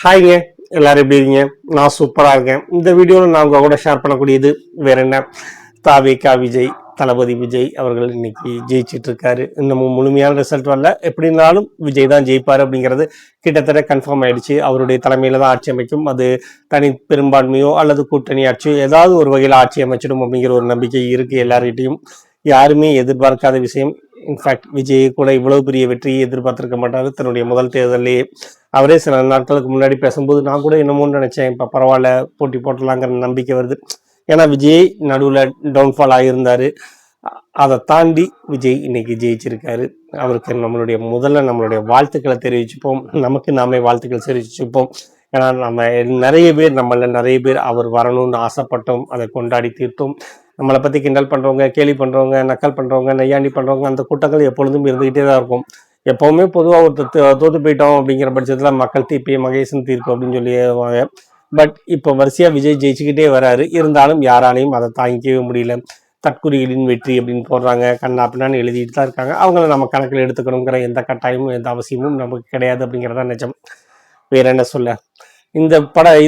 ஹாய்ங்க, எல்லாரும் எப்படி இருக்கீங்க? நான் சூப்பராக இருக்கேன். இந்த வீடியோவில் நான் உங்கள் கூட ஷேர் பண்ணக்கூடியது வேற என்ன, தாவேகா விஜய், தளபதி விஜய் அவர்கள் இன்னைக்கு ஜெயிச்சிட்டு இருக்காரு. இன்னமும் முழுமையான ரிசல்ட் வரல. எப்படி இருந்தாலும் விஜய் தான் ஜெயிப்பார் அப்படிங்கிறது கிட்டத்தட்ட கன்ஃபார்ம் ஆயிடுச்சு. அவருடைய தலைமையில தான் ஆட்சி அமைக்கும். அது தனி பெரும்பான்மையோ அல்லது கூட்டணி ஆட்சியோ ஏதாவது ஒரு வகையில் ஆட்சி அமைச்சிடும் அப்படிங்கிற ஒரு நம்பிக்கை இருக்கு எல்லார்கிட்டையும். யாருமே எதிர்பார்க்காத விஷயம். இன்ஃபேக்ட் விஜய் கூட இவ்வளவு பெரிய வெற்றியை எதிர்பார்த்திருக்க மாட்டாரு தன்னுடைய முதல் தேர்தலையே. அவரே சில நாட்களுக்கு முன்னாடி பேசும்போது நான் கூட என்னமோன்னு நினைச்சேன், இப்போ பரவாயில்ல போட்டி போட்டலாங்கிற நம்பிக்கை வருது. ஏன்னா விஜய் நடுவில் டவுன்ஃபால் ஆகியிருந்தாரு. அதை தாண்டி விஜய் இன்னைக்கு ஜெயிச்சிருக்காரு. அவருக்கு நம்மளுடைய வாழ்த்துக்களை தெரிவிச்சுப்போம். நமக்கு நாமே வாழ்த்துக்கள் தெரிவிச்சுப்போம். ஏன்னா நம்மள நிறைய பேர் அவர் வரணும்னு ஆசைப்பட்டோம், அதை கொண்டாடி தீர்த்தோம். நம்மளை பற்றி கிண்டல் பண்ணுறவங்க, கேலி பண்ணுறவங்க, நக்கல் பண்ணுறவங்க, நையாண்டி பண்ணுறவங்க, அந்த கூட்டங்கள் எப்பொழுதும் இருந்துக்கிட்டே தான் இருக்கும். எப்போவுமே பொதுவாக ஒருத்தர் தோற்று போயிட்டோம் அப்படிங்கிற பட்சத்தில் மக்கள் தீர்ப்பே மகேசன் தீர்ப்பு அப்படின்னு சொல்லிடுவாங்க. பட் இப்போ வரிசையாக விஜய் ஜெயிச்சுக்கிட்டே வராரு. இருந்தாலும் யாராலையும் அதை தாங்கிக்கவே முடியல. தற்குறிகளின் வெற்றி அப்படின்னு போடுறாங்க, கண்ணா பின்னான்னு எழுதிட்டு தான் இருக்காங்க. அவங்கள நம்ம கணக்கில் எடுத்துக்கணுங்கிற எந்த கட்டாயமும் எந்த அவசியமும் நமக்கு கிடையாது அப்படிங்கிறதா நிஜம். வேற என்ன சொல்ல,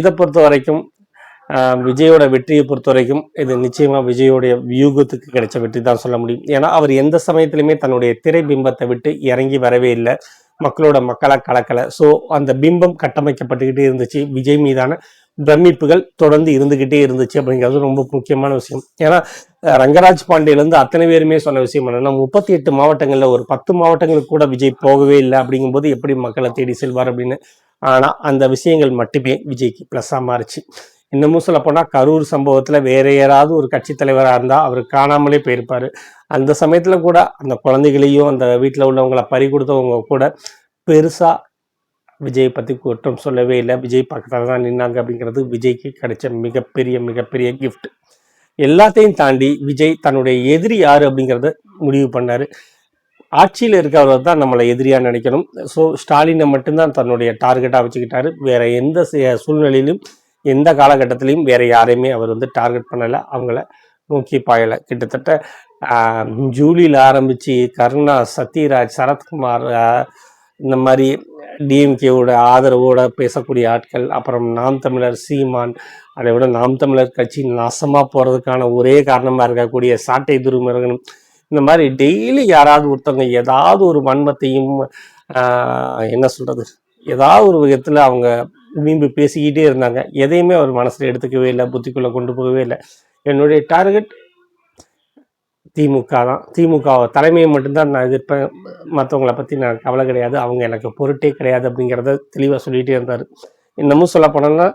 இதை பொறுத்த வரைக்கும் விஜயோட வெற்றியை பொறுத்த வரைக்கும் இது நிச்சயமா விஜயோடைய வியூகத்துக்கு கிடைச்ச வெற்றி தான் சொல்ல முடியும். ஏன்னா அவர் எந்த சமயத்திலுமே தன்னுடைய திரை பிம்பத்தை விட்டு இறங்கி வரவே இல்லை. மக்களா கலக்கலை. ஸோ அந்த பிம்பம் கட்டமைக்கப்பட்டுக்கிட்டே இருந்துச்சு. விஜய் மீதான பிரமிப்புகள் தொடர்ந்து இருந்துகிட்டே இருந்துச்சு அப்படிங்கிறது ரொம்ப முக்கியமான விஷயம். ஏன்னா ரங்கராஜ் பாண்டியிலேருந்து அத்தனை பேருமே சொன்ன விஷயம் என்னன்னா, 38 மாவட்டங்களில் ஒரு 10 மாவட்டங்களுக்கு கூட விஜய் போகவே இல்லை. அப்படிங்கும்போது எப்படி மக்களை தேடி செல்வார் அப்படின்னு. ஆனால் அந்த விஷயங்கள் மட்டுமே விஜய்க்கு ப்ளஸ்ஸாக மாறிச்சு. இன்னமும் சொல்ல போனால் கரூர் சம்பவத்தில் வேற யாராவது ஒரு கட்சி தலைவராக இருந்தால் அவர் காணாமலே போயிருப்பார். அந்த சமயத்தில் கூட அந்த குழந்தைகளையும் அந்த வீட்டில் உள்ளவங்களை பறி கொடுத்தவங்க கூட பெருசாக விஜய் பற்றி குற்றம் சொல்லவே இல்லை. விஜய் பக்கத்தில் தான் நின்னாங்க அப்படிங்கிறது விஜய்க்கு கிடைச்ச மிகப்பெரிய கிஃப்ட். எல்லாத்தையும் தாண்டி விஜய் தன்னுடைய எதிரி யார் அப்படிங்கிறத முடிவு பண்ணார். ஆட்சியில் இருக்கிறவர் தான் நம்மளை எதிரியாக நினைக்கணும். ஸோ ஸ்டாலினை மட்டும்தான் தன்னுடைய டார்கெட்டாக வச்சுக்கிட்டாரு. வேற எந்த சூழ்நிலையிலும் எந்த காலகட்டத்திலையும் வேற யாரையுமே அவர் டார்கெட் பண்ணலை, அவங்கள நோக்கி பாயலை. கிட்டத்தட்ட ஜூலியில் ஆரம்பித்து கருணா, சத்யராஜ், சரத்குமார், இந்த மாதிரி டிஎம்கேவோட ஆதரவோட பேசக்கூடிய ஆட்கள், அப்புறம் நாம் தமிழர் சீமான், அதை விட நாம் தமிழர் கட்சி நாசமாக போகிறதுக்கான ஒரே காரணமாக இருக்கக்கூடிய சாட்டை துருமுருகனும், இந்த மாதிரி டெய்லி யாராவது ஒருத்தவங்க ஏதாவது ஒரு வன்மத்தையும் என்ன சொல்கிறது, ஏதாவது ஒரு விதத்தில் அவங்க மீம்பு பேசிக்கிட்டே இருந்தாங்க. எதையுமே அவர் மனசில் எடுத்துக்கவே இல்லை, புத்திக்குள்ளே கொண்டு போகவே இல்லை. என்னுடைய டார்கெட் திமுக தான், திமுக தலைமையை மட்டும்தான் நான் எதிர்ப்பேன், மற்றவங்களை பற்றி நான் கவலை கிடையாது, அவங்க எனக்கு பொருட்டே கிடையாது அப்படிங்கிறத தெளிவாக சொல்லிகிட்டே இருந்தார். இன்னமும் சொல்ல போனோம்னா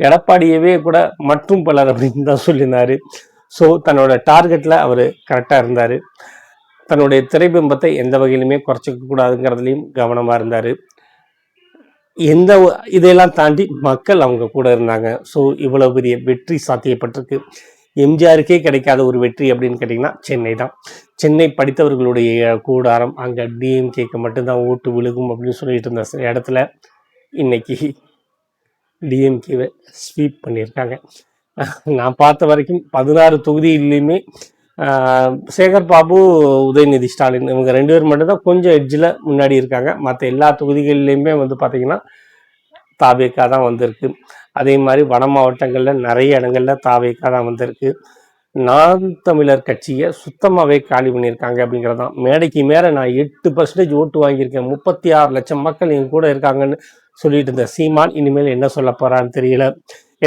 எடப்பாடியவே கூட மற்றும் பலர் அப்படின்னு தான் சொல்லியிருந்தார். ஸோ தன்னோட டார்கெட்டில் அவர் கரெக்டாக இருந்தார். தன்னுடைய திரைபிம்பத்தை எந்த வகையிலுமே குறைச்சிக்க கூடாதுங்கிறதுலையும் கவனமாக இருந்தார். இதையெல்லாம் தாண்டி மக்கள் அவங்க கூட இருந்தாங்க. ஸோ இவ்வளவு பெரிய வெற்றி சாத்தியப்பட்டிருக்கு. எம்ஜிஆருக்கே கிடைக்காத ஒரு வெற்றி அப்படின்னு கேட்டிங்கன்னா சென்னை தான். சென்னை படித்தவர்களுடைய கூடாரம், அங்கே டிஎம்கேக்கு மட்டும்தான் ஓட்டு விழுகும் அப்படின்னு சொல்லிட்டு இருந்த இடத்துல இன்னைக்கு டிஎம்கேவை ஸ்வீப் பண்ணியிருக்காங்க. நான் பார்த்த வரைக்கும் 16 தொகுதியிலையுமே சேகர் பாபு, உதயநிதி ஸ்டாலின் இவங்க 2 பேர் மட்டும்தான் கொஞ்சம் எட்ஜில் முன்னாடி இருக்காங்க. மற்ற எல்லா தொகுதிகளிலையுமே பார்த்தீங்கன்னா தாவேகா தான் வந்திருக்கு. அதே மாதிரி வட மாவட்டங்களில் நிறைய இடங்களில் தாவேகா தான் வந்திருக்கு. நாம் தமிழர் கட்சியை சுத்தமாகவே காலி பண்ணியிருக்காங்க அப்படிங்கிறதான். மேடைக்கு மேலே நான் 8% ஓட்டு வாங்கியிருக்கேன், 36 லட்சம் மக்கள் என் கூட இருக்காங்கன்னு சொல்லிட்டு இருந்த சீமான் இனிமேல் என்ன சொல்ல போகிறான்னு தெரியல.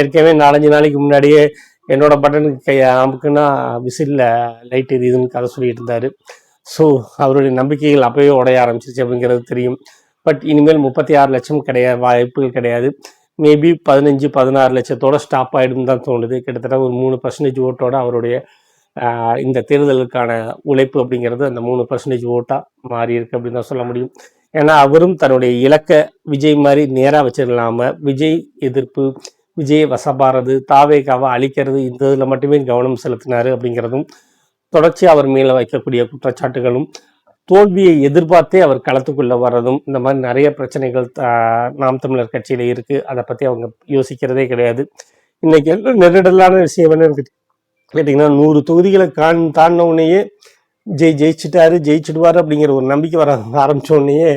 ஏற்கனவே 4-5 நாளைக்கு முன்னாடியே என்னோட பட்டனுக்கு அமுக்குன்னா விசிலில் லைட் எரியுதுன்னு கதை சொல்லிட்டு இருந்தார். ஸோ அவருடைய நம்பிக்கைகள் அப்போவே உடைய ஆரம்பிச்சிருச்சு அப்படிங்கிறது தெரியும். பட் இனிமேல் 36 லட்சம் வாய்ப்புகள் கிடையாது. மேபி 15-16 லட்சத்தோட ஸ்டாப் ஆகிடும் தான் தோணுது. கிட்டத்தட்ட ஒரு 3% ஓட்டோட அவருடைய இந்த தேர்தலுக்கான உழைப்பு அப்படிங்கிறது அந்த 3% ஓட்டாக மாறி இருக்கு அப்படின்னு தான் சொல்ல முடியும். ஏன்னா அவரும் தன்னுடைய இலக்கை விஜய் மாதிரி நேராக வச்சிடலாமல் விஜய் எதிர்ப்பு, விஜய் வசப்பாறது, தாவேகாவை அழிக்கிறது, இந்த இதில் மட்டுமே கவனம் செலுத்தினார் அப்படிங்கிறதும், தொடர்ச்சி அவர் மேலே வைக்கக்கூடிய குற்றச்சாட்டுகளும், தோல்வியை எதிர்பார்த்தே அவர் களத்துக்குள்ளே வர்றதும், இந்த மாதிரி நிறைய பிரச்சனைகள் நாம் தமிழர் கட்சியில் இருக்குது. அதை பற்றி அவங்க யோசிக்கிறதே கிடையாது. இன்னைக்கு என்ன நெருடலான விஷயம் என்னன்னு கேட்டிங்கன்னா, 100 தொகுதிகளை தாண்டின உடனேயே ஜெயிச்சிடுவார் அப்படிங்கிற ஒரு நம்பிக்கை வர ஆரம்பித்த உடனேயே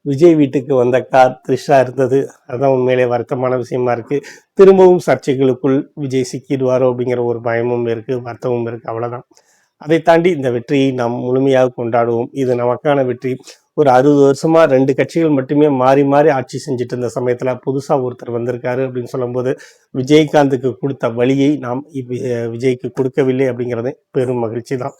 விஜய் வீட்டுக்கு வந்த கார் த்ரிஷா இருந்தது. அதுதான் உண்மையிலே வருத்தமான விஷயமா இருக்குது. திரும்பவும் சர்ச்சைகளுக்குள் விஜய் சிக்கிடுவாரோ அப்படிங்கிற ஒரு பயமும் இருக்குது, வருத்தமும் இருக்குது. அவ்வளோதான். அதை தாண்டி இந்த வெற்றியை நாம் முழுமையாக கொண்டாடுவோம். இது நமக்கான வெற்றி. ஒரு 60 வருஷமா 2 கட்சிகள் மட்டுமே மாறி மாறி ஆட்சி செஞ்சுட்டு இருந்த சமயத்துல புதுசா ஒருத்தர் வந்திருக்காரு அப்படின்னு சொல்லும்போது விஜயகாந்துக்கு கொடுத்த வழியை நாம் விஜய்க்கு கொடுக்கவில்லை அப்படிங்கிறது பெரும் மகிழ்ச்சி தான்.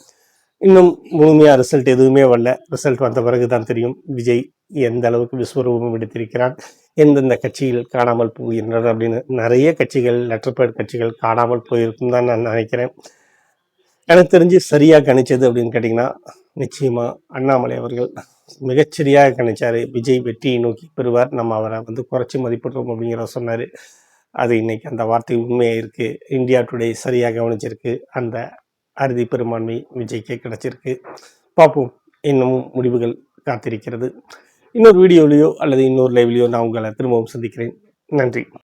இன்னும் முழுமையா ரிசல்ட் எதுவுமே வரல. ரிசல்ட் வந்த பிறகுதான் தெரியும் விஜய் எந்த அளவுக்கு விஸ்வரூபம் எடுத்திருக்கிறார், எந்தெந்த கட்சிகள் காணாமல் போகின்றன அப்படின்னு. நிறைய கட்சிகள், லெட்டர்பேட் கட்சிகள் காணாமல் போயிருக்கும் தான் நான் நினைக்கிறேன். எனக்கு தெரிஞ்சு சரியாக கணிச்சது அப்படின்னு கேட்டிங்கன்னா, நிச்சயமாக அண்ணாமலை அவர்கள் மிகச்சரியாக கணிச்சார். விஜய் வெற்றியை நோக்கி பெறுவார், நம்ம அவரை குறைச்சி மதிப்பிடுறோம் அப்படிங்கிற சொன்னார். அது இன்னைக்கு அந்த வார்த்தை உண்மையாக இருக்குது. இந்தியா டுடே சரியாக கவனிச்சிருக்கு. அந்த அறுதி பெரும்பான்மை விஜய்க்கே கிடைச்சிருக்கு. பார்ப்போம், இன்னமும் முடிவுகள் காத்திருக்கிறது. இன்னொரு வீடியோலையோ அல்லது இன்னொரு லைவ்லையோ நான் உங்களை திரும்பவும் சந்திக்கிறேன். நன்றி.